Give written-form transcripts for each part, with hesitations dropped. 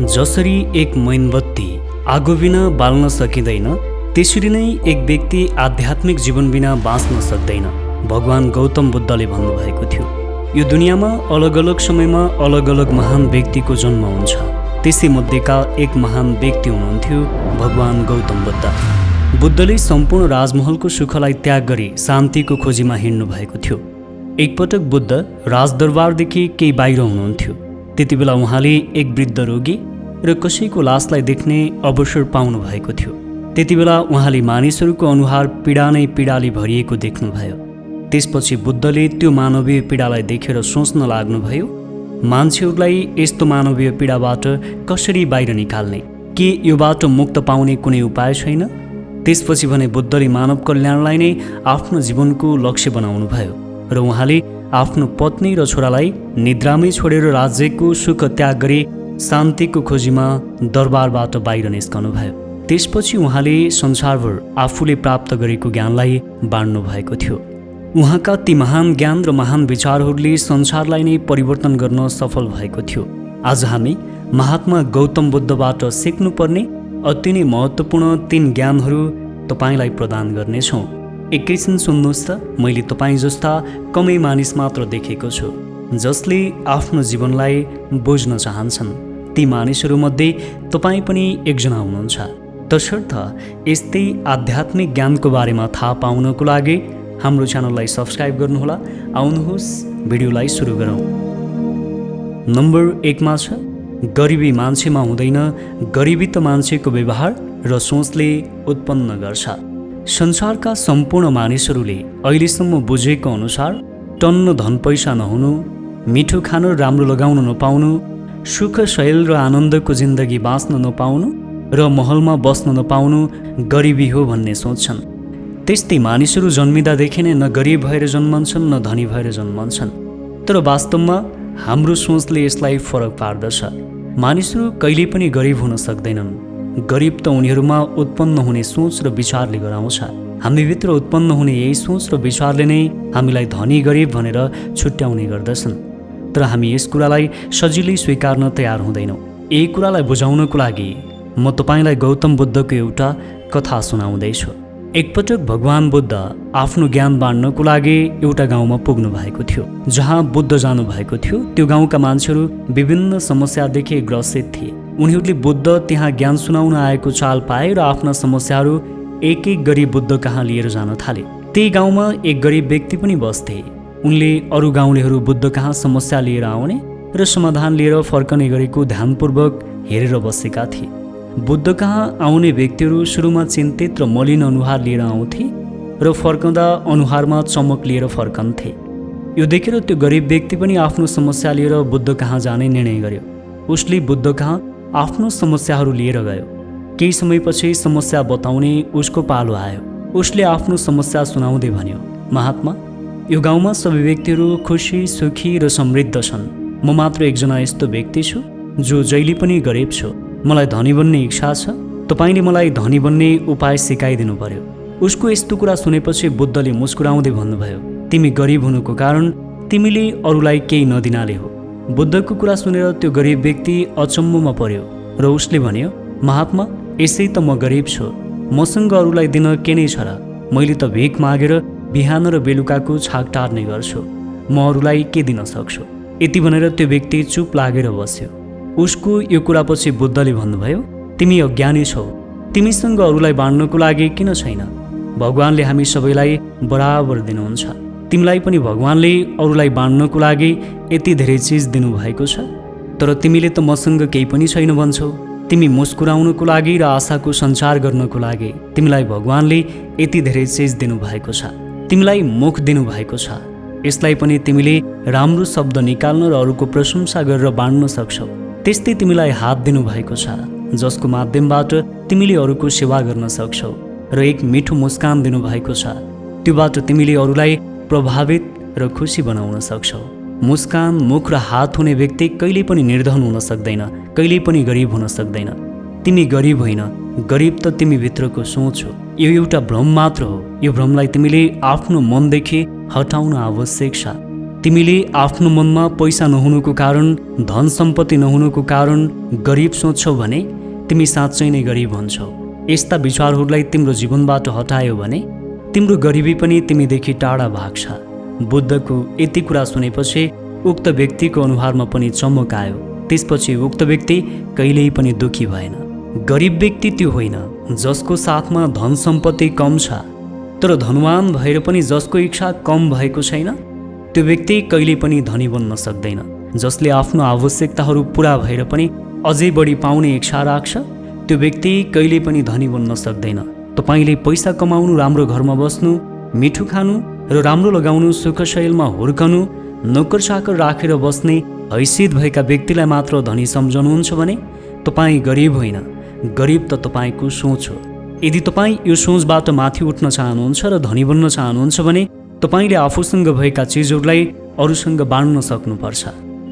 जसरी एक मैनबत्ती आगो बिना बाल्न सकिँदैन, त्यसरी नै एक व्यक्ति आध्यात्मिक जीवन बिना बाँच्न सक्दैन। भगवान गौतम बुद्धले भन्नुभएको थियो, यो दुनियाँमा अलग अलग समयमा अलग अलग महान व्यक्तिको जन्म हुन्छ। त्यसै मध्येका एक महान व्यक्ति हुनुहुन्थ्यो भगवान गौतम बुद्ध। बुद्धले सम्पूर्ण राजमहलको सुखलाई त्याग गरी शान्तिको खोजीमा हिँड्नु भएको थियो। एकपटक बुद्ध राजदरबारदेखि केही बाहिर हुनुहुन्थ्यो। त्यति बेला उहाँले एक वृद्ध रोगी र कसैको लासलाई देख्ने अवसर पाउनु भएको थियो। त्यति बेला उहाँले मानिसहरूको अनुहार पीडा नै पीडाले भरिएको देख्नुभयो। त्यसपछि बुद्धले त्यो मानवीय पीडालाई देखेर सोच्न लाग्नुभयो, मान्छेहरूलाई यस्तो मानवीय पीडाबाट कसरी बाहिर निकाल्ने, के योबाट मुक्त पाउने कुनै उपाय छैन? त्यसपछि भने बुद्धले मानव कल्याणलाई नै आफ्नो जीवनको लक्ष्य बनाउनुभयो र उहाँले आफ्नो पत्नी र छोरालाई निद्रामै छोडेर राज्यको सुख त्याग गरी शान्तिको खोजीमा दरबारबाट बाहिर निस्कनुभयो। त्यसपछि उहाँले संसारभर आफूले प्राप्त गरेको ज्ञानलाई बाँड्नु भएको थियो। उहाँका ती महान ज्ञान र महान विचारहरूले संसारलाई नै परिवर्तन गर्न सफल भएको थियो। आज हामी महात्मा गौतम बुद्धबाट सिक्नुपर्ने अति नै महत्त्वपूर्ण 3 ज्ञानहरू तपाईँलाई प्रदान गर्नेछौँ। एकैछिन सुन्नुहोस् त, मैले तपाईँ जस्ता कमै मानिस मात्र देखेको छु जसले आफ्नो जीवनलाई बुझ्न चाहन्छन्। ती मानिसहरूमध्ये तपाईँ पनि एकजना हुनुहुन्छ। तसर्थ यस्तै आध्यात्मिक ज्ञानको बारेमा थाहा पाउनको लागि हाम्रो च्यानललाई सब्सक्राइब गर्नुहोला। आउनुहोस् भिडियोलाई सुरु गरौँ। नम्बर 1 मा छ, गरिबी मान्छेमा हुँदैन, गरिबी त मान्छेको व्यवहार र सोचले उत्पन्न गर्छ। संसारका सम्पूर्ण मानिसहरूले अहिलेसम्म बुझेको अनुसार टन्न धन पैसा नहुनु, मिठो खान राम्रो लगाउन नपाउनु, सुख शैल र आनन्दको जिन्दगी बाँच्न नपाउनु र महलमा बस्न नपाउनु गरिबी हो भन्ने सोच्छन्। त्यस्तै मानिसहरू जन्मिँदादेखि नै न गरिब भएर जन्मन्छन् न धनी भएर जन्मन्छन्। तर वास्तवमा हाम्रो सोचले यसलाई फरक पार्दछ। मानिसहरू कहिले पनि गरिब हुन सक्दैनन्। गरिब त उनीहरूमा उत्पन्न हुने सोच र विचारले गराउँछ। हामीभित्र उत्पन्न हुने यही सोच र विचारले नै हामीलाई धनी गरिब भनेर छुट्याउने गर्दछन्। तर हामी यस कुरालाई सजिलै स्वीकार्न तयार हुँदैनौँ। यही कुरालाई बुझाउनको लागि म तपाईँलाई गौतम बुद्धको एउटा कथा सुनाउँदैछु। एकपटक भगवान बुद्ध आफ्नो ज्ञान बाँड्नको लागि एउटा गाउँमा पुग्नु भएको थियो। जहाँ बुद्ध जानु भएको थियो त्यो गाउँका मान्छेहरू विभिन्न समस्यादेखि ग्रसित थिए। उनीहरूले बुद्ध त्यहाँ ज्ञान सुनाउन आएको चाल पाए र आफ्ना समस्याहरू एक एक गरी बुद्ध कहाँ लिएर जान थाले। त्यही गाउँमा एक गरिब व्यक्ति पनि बस्थे। उनले अरू गाउँलेहरू बुद्ध कहाँ समस्या लिएर आउने र समाधान लिएर फर्कने गरेको ध्यानपूर्वक हेरेर बसेका थिए। बुद्ध कहाँ आउने व्यक्तिहरू सुरुमा चिन्तित र मलिन अनुहार लिएर आउँथे र फर्कँदा अनुहारमा चमक लिएर फर्कन्थे। यो देखेर त्यो गरिब व्यक्ति पनि आफ्नो समस्या लिएर बुद्ध कहाँ जाने निर्णय गर्यो। उसले बुद्ध कहाँ आफ्नो समस्याहरू लिएर गयो। केही समयपछि समस्या बताउने उसको पालो आयो। उसले आफ्नो समस्या सुनाउँदै भन्यो, महात्मा, यो गाउँमा सबै व्यक्तिहरू खुसी, सुखी र समृद्ध छन्। म मात्र एकजना यस्तो व्यक्ति छु जो जहिले पनि गरिब छु। मलाई धनी बन्ने इच्छा छ। तपाईँले मलाई धनी बन्ने उपाय सिकाइदिनु पर्यो। उसको यस्तो कुरा सुनेपछि बुद्धले मुस्कुराउँदै भन्नुभयो, तिमी गरिब हुनुको कारण तिमीले अरूलाई केही नदिनाले हो। बुद्धको कुरा सुनेर त्यो गरिब व्यक्ति अचम्ममा पर्यो र उसले भन्यो, महात्मा, यसै त म गरिब छु। मसँग अरूलाई दिन के नै छ र? मैले त भिख मागेर बिहान र बेलुकाको छाक टार्ने गर्छु। म अरूलाई के दिन सक्छु? यति भनेर त्यो व्यक्ति चुप लागेर बस्यो। उसको यो कुरापछि बुद्धले भन्नुभयो, तिमी अज्ञानी छौ। तिमीसँग अरूलाई बाँड्नको लागि किन छैन? भगवानले हामी सबैलाई बराबर दिनुहुन्छ। तिमीलाई पनि भगवानले अरूलाई बाँड्नको लागि यति धेरै चिज दिनुभएको छ। तर तिमीले त मसँग केही पनि छैन भन्छौ। तिमी मुस्कुराउनको लागि र आशाको सञ्चार गर्नको लागि तिमीलाई भगवानले यति धेरै चिज दिनुभएको छ। तिमीलाई मुख दिनुभएको छ। यसलाई पनि तिमीले राम्रो शब्द निकाल्न र अरूको प्रशंसा गरेर बाँड्न सक्छौ। त्यस्तै तिमीलाई हात दिनुभएको छ जसको माध्यमबाट तिमीले अरूको सेवा गर्न सक्छौ र एक मिठो मुस्कान दिनुभएको छ। त्योबाट तिमीले अरूलाई प्रभावित र खुसी बनाउन सक्छौ। मुस्कान, मुख र हात हुने व्यक्ति कहिल्यै पनि निर्धन हुन सक्दैन, कहिल्यै पनि गरिब हुन सक्दैन। तिमी गरिब होइन, गरिब त तिमी भित्रको सोच हो। यो एउटा भ्रम मात्र हो। यो भ्रमलाई तिमीले आफ्नो मनदेखि हटाउन आवश्यक छ। तिमीले आफ्नो मनमा पैसा नहुनुको कारण, धन सम्पत्ति नहुनुको कारण गरिब सोच्छौ भने तिमी साँच्चै नै गरिब हुन्छौ। यस्ता विचारहरूलाई तिम्रो जीवनबाट हटायो भने तिम्रो गरिबी पनि तिमीदेखि टाढा भाग्छ। बुद्धको यति कुरा सुनेपछि उक्त व्यक्तिको अनुहारमा पनि चमक आयो। त्यसपछि उक्त व्यक्ति कहिल्यै पनि दुखी भएन। गरिब व्यक्ति त्यो होइन जसको साथमा धन सम्पत्ति कम छ तर धनवान भएर पनि जसको इच्छा कम भएको छैन, त्यो व्यक्ति कहिल्यै पनि धनी बन्न सक्दैन। जसले आफ्नो आवश्यकताहरू पुरा भएर पनि अझै बढी पाउने इच्छा राख्छ, त्यो व्यक्ति कहिल्यै पनि धनी बन्न सक्दैन। तपाईँले पैसा कमाउनु, राम्रो घरमा बस्नु, मिठो खानु र राम्रो लगाउनु, सुखशैलमा हुर्कनु, नोकर चाकर राखेर बस्ने हैसियत भएका व्यक्तिलाई मात्र धनी सम्झनुहुन्छ भने तपाईँ गरिब होइन, गरिब त तपाईँको सोच हो। यदि तपाईँ यो सोचबाट माथि उठ्न चाहनुहुन्छ र धनी बन्न चाहनुहुन्छ भने तपाईँले आफूसँग भएका चिजहरूलाई अरूसँग बाँड्न सक्नुपर्छ।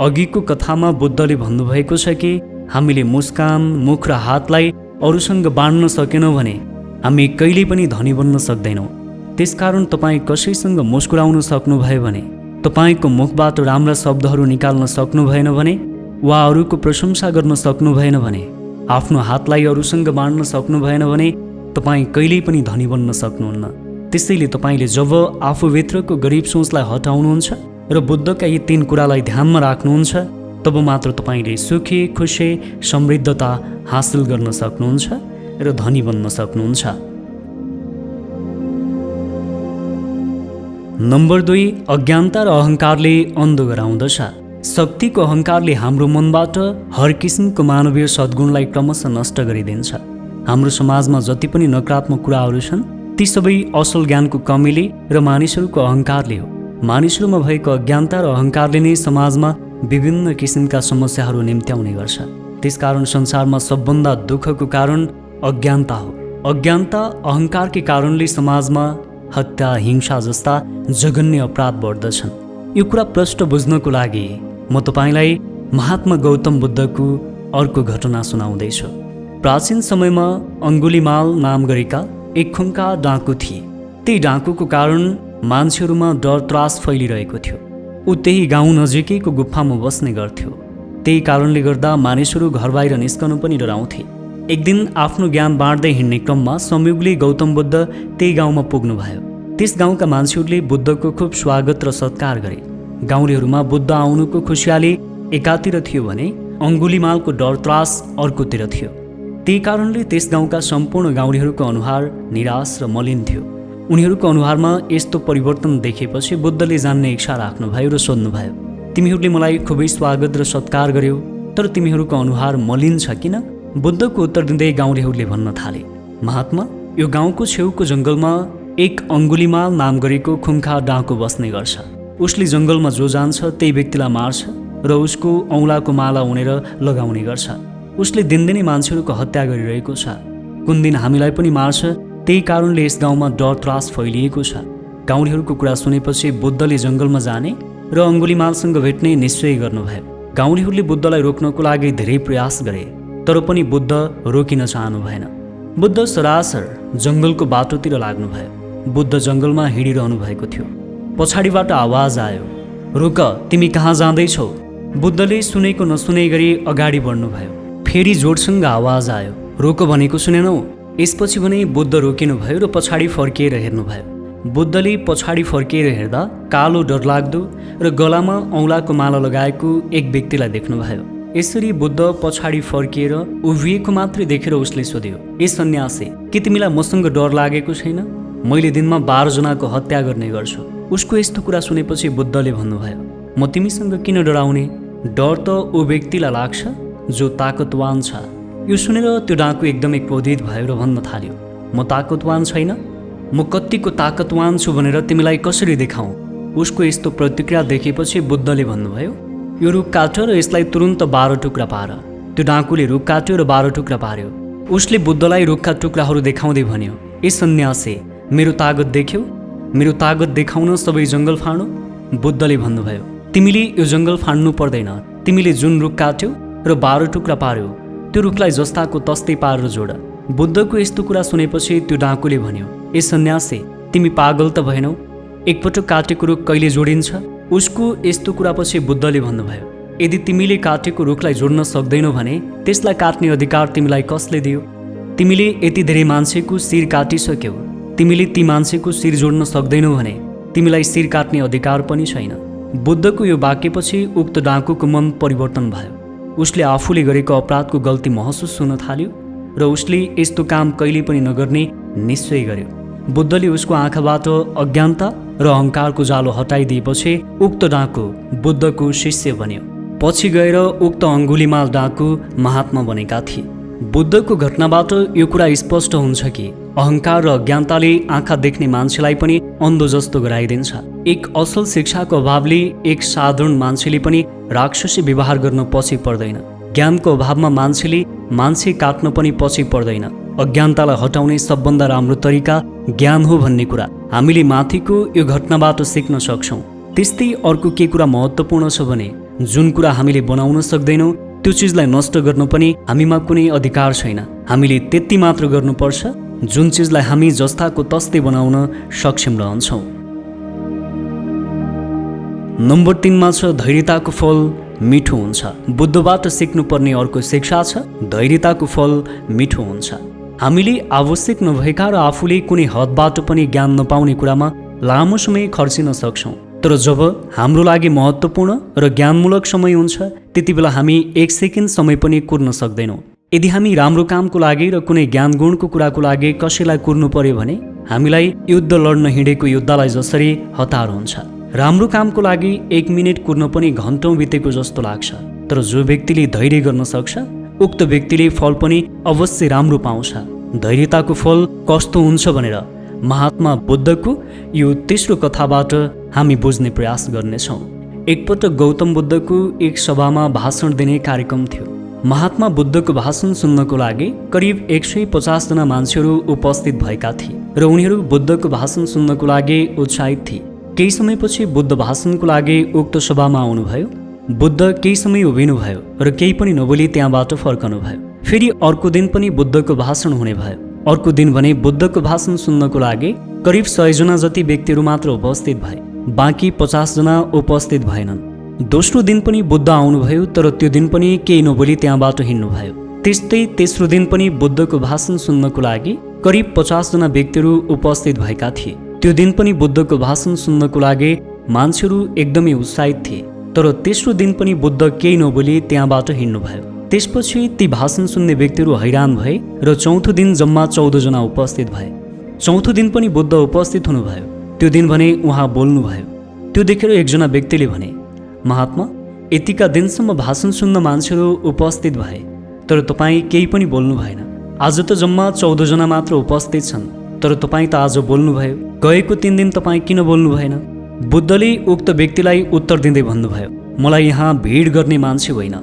अघिको कथामा बुद्धले भन्नुभएको छ कि हामीले मुस्कान, मुख र हातलाई अरूसँग बाँड्न सकेनौँ भने हामी कहिल्यै पनि धनी बन्न सक्दैनौँ। त्यसकारण तपाईँ कसैसँग मुस्कुराउन सक्नुभयो भने, तपाईँको मुखबाट राम्रा शब्दहरू निकाल्न सक्नु भएन भने, वा अरूको प्रशंसा गर्न सक्नु भएन भने, आफ्नो हातलाई अरूसँग बाँड्न सक्नु भएन भने तपाईँ कहिल्यै पनि धनी बन्न सक्नुहुन्न। त्यसैले तपाईँले जब आफूभित्रको गरिब सोचलाई हटाउनुहुन्छ र बुद्धका यी 3 कुरालाई ध्यानमा राख्नुहुन्छ, तब मात्र तपाईँले सुखी, खुसी, समृद्धता हासिल गर्न सक्नुहुन्छ र धनी बन्न सक्नुहुन्छ। नम्बर 2, अज्ञानता र अहङ्कारले अन्धो गराउँदछ। शक्तिको अहङ्कारले हाम्रो मनबाट हर किसिमको मानवीय सद्गुणलाई क्रमशः नष्ट गरिदिन्छ। हाम्रो समाजमा जति पनि नकारात्मक कुराहरू छन् ती सबै असल ज्ञानको कमीले र मानिसहरूको अहङ्कारले हो। मानिसहरूमा भएको अज्ञानता र अहङ्कारले नै समाजमा विभिन्न किसिमका समस्याहरू निम्त्याउने गर्छ। त्यसकारण संसारमा सबभन्दा दुःखको कारण अज्ञानता हो। अज्ञानता, अहङ्कारकै कारणले समाजमा हत्या, हिंसा जस्ता जघन्य अपराध बढ्दछन्। यो कुरा प्रष्ट बुझ्नको लागि म तपाईँलाई महात्मा गौतम बुद्धको अर्को घटना सुनाउँदैछु। प्राचीन समयमा अङ्गुलीमाल नाम गरेका एक खुङ्खार डाँकु थिए। त्यही डाँकुको कारण मान्छेहरूमा डर त्रास फैलिरहेको थियो। ऊ त्यही गाउँ नजिकैको गुफामा बस्ने गर्थ्यो। त्यही कारणले गर्दा मानिसहरू घर बाहिर निस्कनु पनि डराउँथे। एक दिन आफ्नो ज्ञान बाँड्दै हिँड्ने क्रममा संयोगले गौतम बुद्ध त्यही गाउँमा पुग्नुभयो। त्यस गाउँका मान्छेहरूले बुद्धको खूब स्वागत र सत्कार गरे। गाउँलेहरूमा बुद्ध आउनुको खुसियाली एकातिर थियो भने अङ्गुलीमालको डर त्रास अर्कोतिर थियो। त्यही कारणले त्यस गाउँका सम्पूर्ण गाउँलेहरूको अनुहार निराश र मलिन थियो। उनीहरूको अनुहारमा यस्तो परिवर्तन देखेपछि बुद्धले जान्ने इच्छा राख्नुभयो र सोध्नुभयो, तिमीहरूले मलाई खुबै स्वागत र सत्कार गर्यौ, तर तिमीहरूको अनुहार मलिन छ किन? बुद्धको उत्तर दिँदै गाउँलेहरूले भन्न थाले, महात्मा, यो गाउँको छेउको जङ्गलमा एक अङ्गुलीमाल नाम गरेको खुङ्खार डाँकु बस्ने गर्छ। उसले जङ्गलमा जो जान्छ त्यही व्यक्तिलाई मार्छ र उसको औँलाको माला उनेर लगाउने गर्छ। उसले दिनदिनै मान्छेहरूको हत्या गरिरहेको छ। कुन दिन हामीलाई पनि मार्छ। त्यही कारणले यस गाउँमा डर त्रास फैलिएको छ। गाउँलेहरूको कुरा सुनेपछि बुद्धले जङ्गलमा जाने र अङ्गुलीमालसँग भेट्ने निश्चय गर्नुभयो। गाउँलेहरूले बुद्धलाई रोक्नको लागि धेरै प्रयास गरे, तर पनि बुद्ध रोकिन चाहनु भएन। बुद्ध सरासर जङ्गलको बाटोतिर लाग्नुभयो। बुद्ध जङ्गलमा हिँडिरहनु भएको थियो। पछाडिबाट आवाज आयो, रोक, तिमी कहाँ जाँदैछौ? बुद्धले सुनेको नसुने गरी अगाडि बढ्नुभयो। फेरि जोडसँग आवाज आयो, रोक भनेको सुनेनौ? यसपछि भने बुद्ध रोकिनुभयो र पछाडि फर्किएर हेर्नुभयो। बुद्धले पछाडि फर्किएर हेर्दा कालो डरलाग्दो र गलामा औँलाको माला लगाएको एक व्यक्तिलाई देख्नुभयो। यसरी बुद्ध पछाडि फर्किएर उभिएको मात्रै देखेर उसले सोध्यो, ए सन्यासी, के तिमीलाई मसँग डर लागेको छैन? मैले दिनमा 12 जनाको हत्या गर्ने गर्छु। उसको यस्तो कुरा सुनेपछि बुद्धले भन्नुभयो, म तिमीसँग किन डराउने? डर त ऊ व्यक्तिलाई लाग्छ जो ताकतवान छ। यो सुनेर त्यो डाँकु एकदमै क्रोधित भयो र भन्न थाल्यो, म ताकतवान छैन? म कतिको ताकतवान छु भनेर तिमीलाई कसरी देखाउँ? उसको यस्तो प्रतिक्रिया देखेपछि बुद्धले भन्नुभयो, यो रुख काट र यसलाई तुरुन्त 12 टुक्रा पार। त्यो डाँकुले रुख काट्यो र 12 टुक्रा पार्यो। उसले बुद्धलाई रुखका टुक्राहरू देखाउँदै भन्यो, ए सन्यासी, मेरो तागत देख्यौ? मेरो तागत देखाउन सबै जङ्गल फाड्नु? बुद्धले भन्नुभयो, तिमीले यो जङ्गल फाड्नु पर्दैन। तिमीले जुन रुख काट्यौ र 12 टुक्रा पार्यो, त्यो रुखलाई जस्ताको तस्तै पारेर जोड। बुद्धको यस्तो कुरा सुनेपछि त्यो डाँकुले भन्यो, ए सन्यासी, तिमी पागल त भएनौ? एकपटक काटेको रुख कहिले जोडिन्छ? उसको यस्तो कुरापछि बुद्धले भन्नुभयो, यदि तिमीले काटेको रुखलाई जोड्न सक्दैनौ भने त्यसलाई काट्ने अधिकार तिमीलाई कसले दियो? तिमीले यति धेरै मान्छेको शिर काटिसक्यौ, तिमीले ती मान्छेको शिर जोड्न सक्दैनौ भने तिमीलाई शिर काट्ने अधिकार पनि छैन। बुद्धको यो वाक्यपछि उक्त डाकुको मन परिवर्तन भयो। उसले आफूले गरेको अपराधको गल्ती महसुस हुन थाल्यो र उसले यस्तो काम कहिले पनि नगर्ने निश्चय गर्यो। बुद्धले उसको आँखाबाट अज्ञानता र अहङ्कारको जालो हटाइदिएपछि उक्त डाकु बुद्धको शिष्य बन्यो। पछि गएर उक्त अङ्गुलीमाल डाकु महात्मा बनेका थिए। बुद्धको घटनाबाट यो कुरा स्पष्ट हुन्छ कि अहङ्कार र अज्ञानताले आँखा देख्ने मान्छेलाई पनि अन्धो जस्तो गराइदिन्छ। एक असल शिक्षाको अभावले एक साधारण मान्छेले पनि राक्षसी व्यवहार गर्न पछि पर्दैन। ज्ञानको अभावमा मान्छेले मान्छे काट्न पनि पछि पर्दैन। अज्ञानतालाई हटाउने सबभन्दा राम्रो तरिका ज्ञान हो भन्ने कुरा हामीले माथिको यो घटनाबाट सिक्न सक्छौँ। त्यस्तै अर्को के कुरा महत्त्वपूर्ण छ भने जुन कुरा हामीले बनाउन सक्दैनौँ त्यो चिजलाई नष्ट गर्न पनि हामीमा कुनै अधिकार छैन। हामीले त्यति मात्र गर्नुपर्छ जुन चिजलाई हामी जस्ताको तस्तै बनाउन सक्षम रहन्छौँ। नम्बर 3 मा छ धैर्यताको फल मिठो हुन्छ। बुद्धबाट सिक्नुपर्ने अर्को शिक्षा छ धैर्यताको फल मिठो हुन्छ। हामीले आवश्यक नभएका र आफूले कुनै हदबाट पनि ज्ञान नपाउने कुरामा लामो समय खर्चिन सक्छौँ, तर जब हाम्रो लागि महत्त्वपूर्ण र ज्ञानमूलक समय हुन्छ त्यति बेला हामी 1 सेकेन्ड समय पनि कुर्न सक्दैनौँ। यदि हामी राम्रो कामको लागि र कुनै ज्ञान गुणको कुराको लागि कसैलाई कुर्नु पर्यो भने हामीलाई युद्ध लड्न हिँडेको योद्धालाई जसरी हतार हुन्छ। राम्रो कामको लागि 1 मिनेट कुर्न पनि घन्टौँ बितेको जस्तो लाग्छ। तर जो व्यक्तिले धैर्य गर्न सक्छ उक्त व्यक्तिले फल पनि अवश्य राम्रो पाउँछ। धैर्यताको फल कस्तो हुन्छ भनेर महात्मा बुद्धको यो तेस्रो कथाबाट हामी बुझ्ने प्रयास गर्नेछौँ। एकपटक गौतम बुद्धको एक सभामा भाषण दिने कार्यक्रम थियो। महात्मा बुद्धको भाषण सुन्नको लागि करिब 150 जना मान्छेहरू उपस्थित भएका थिए र उनीहरू बुद्धको भाषण सुन्नको लागि उत्साहित थिए। केही समयपछि बुद्ध भाषणको लागि उक्त सभामा आउनुभयो। बुद्ध केही समय उभिनुभयो र केही पनि नबोली त्यहाँबाट फर्कनुभयो। फेरि अर्को दिन पनि बुद्धको भाषण हुने भयो। अर्को दिन भने बुद्धको भाषण सुन्नको लागि करिब 100 जना जति व्यक्तिहरू मात्र उपस्थित भए, बाँकी 50 जना उपस्थित भएनन्। दोस्रो दिन पनि बुद्ध आउनुभयो तर त्यो दिन पनि केही नबोली त्यहाँबाट हिँड्नुभयो। त्यस्तै तेस्रो दिन पनि बुद्धको भाषण सुन्नको लागि करिब 50 जना व्यक्तिहरू उपस्थित भएका थिए। त्यो दिन पनि बुद्धको भाषण सुन्नको लागि मान्छेहरू एकदमै उत्साहित थिए, तर तेस्रो दिन पनि बुद्ध केही नबोली त्यहाँबाट हिँड्नुभयो। त्यसपछि ती भाषण सुन्ने व्यक्तिहरू हैरान भए र चौथो दिन जम्मा 14 जना उपस्थित भए। चौथो दिन पनि बुद्ध उपस्थित हुनुभयो। त्यो दिन भने उहाँ बोल्नुभयो। त्यो देखेर एकजना व्यक्तिले भने, महात्मा, यतिका दिनसम्म भाषण सुन्न मान्छेहरू उपस्थित भए तर तपाईँ केही पनि बोल्नु भएन। आज त जम्मा 14 जना मात्र उपस्थित छन् तर तपाईँ त आज बोल्नुभयो। गएको 3 दिन तपाईँ किन बोल्नु भएन? बुद्धले उक्त व्यक्तिलाई उत्तर दिँदै भन्नुभयो, मलाई यहाँ भिड गर्ने मान्छे होइन,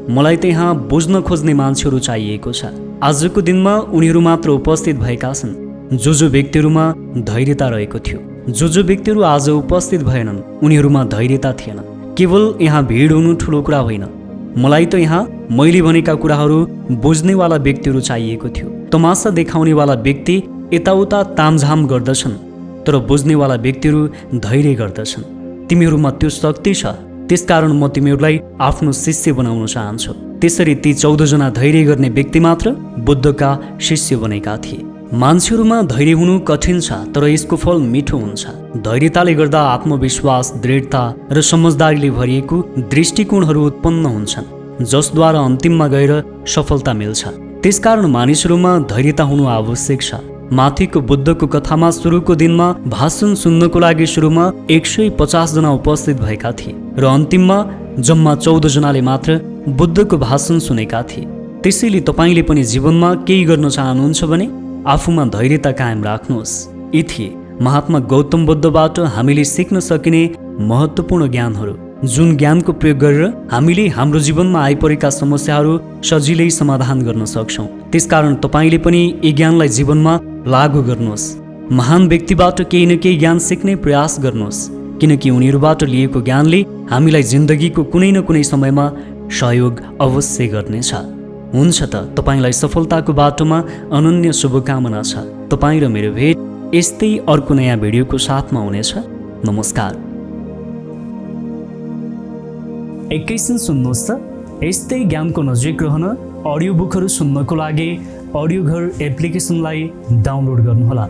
मलाई त यहाँ बुझ्न खोज्ने मान्छेहरू चाहिएको छ। आजको दिनमा उनीहरू मात्र उपस्थित भएका छन् जो व्यक्तिहरूमा धैर्यता रहेको थियो। जो व्यक्तिहरू आज उपस्थित भएनन् उनीहरूमा धैर्यता थिएन। केवल यहाँ भिड हुनु ठुलो कुरा होइन, मलाई त यहाँ मैले भनेका कुराहरू बुझ्नेवाला व्यक्तिहरू चाहिएको थियो। तमासा देखाउनेवाला व्यक्ति यताउता तामझाम गर्दछन् तर बुझ्नेवाला व्यक्तिहरू धैर्य गर्दछन्। तिमीहरूमा त्यो शक्ति छ, त्यसकारण म तिमीहरूलाई आफ्नो शिष्य बनाउन चाहन्छु। त्यसरी ती 14 जना धैर्य गर्ने व्यक्ति मात्र बुद्धका शिष्य बनेका थिए। मान्छेहरूमा धैर्य हुनु कठिन छ तर यसको फल मिठो हुन्छ। धैर्यताले गर्दा आत्मविश्वास, दृढता र समझदारीले भरिएको दृष्टिकोणहरू उत्पन्न हुन्छन् जसद्वारा अन्तिममा गएर सफलता मिल्छ। त्यसकारण मानिसहरूमा धैर्यता हुनु आवश्यक छ। माथिको बुद्धको कथामा सुरुको दिनमा भाषण सुन्नको लागि सुरुमा 150 जना उपस्थित भएका थिए र अन्तिममा जम्मा 14 जनाले मात्र बुद्धको भाषण सुनेका थिए। त्यसैले तपाईँले पनि जीवनमा केही गर्न चाहनुहुन्छ भने आफूमा धैर्यता कायम राख्नुहोस्। यी थिए महात्मा गौतम बुद्धबाट हामीले सिक्न सकिने महत्त्वपूर्ण ज्ञानहरू, जुन ज्ञानको प्रयोग गरेर हामीले हाम्रो जीवनमा आइपरेका समस्याहरू सजिलै समाधान गर्न सक्छौँ। त्यसकारण तपाईँले पनि यी ज्ञानलाई जीवनमा लागू गर्नुहोस्। महान व्यक्तिबाट केही न केही ज्ञान सिक्ने प्रयास गर्नुहोस्, किनकि उनीहरूबाट लिएको ज्ञानले हामीलाई जिन्दगीको कुनै न कुनै समयमा सहयोग अवश्य गर्नेछ। हुन्छ त, तपाईँलाई सफलताको बाटोमा अनन्य शुभकामना छ। तपाईँ र मेरो भेट यस्तै अर्को नयाँ भिडियोको साथमा हुनेछ। नमस्कार। एकैछिन सुन्नुहोस् त। यस्तै ज्ञानको नजिक रहन अडियो बुकहरू सुन्नको लागि अडियो घर एप्लिकेसनलाई डाउनलोड गर्नुहोला।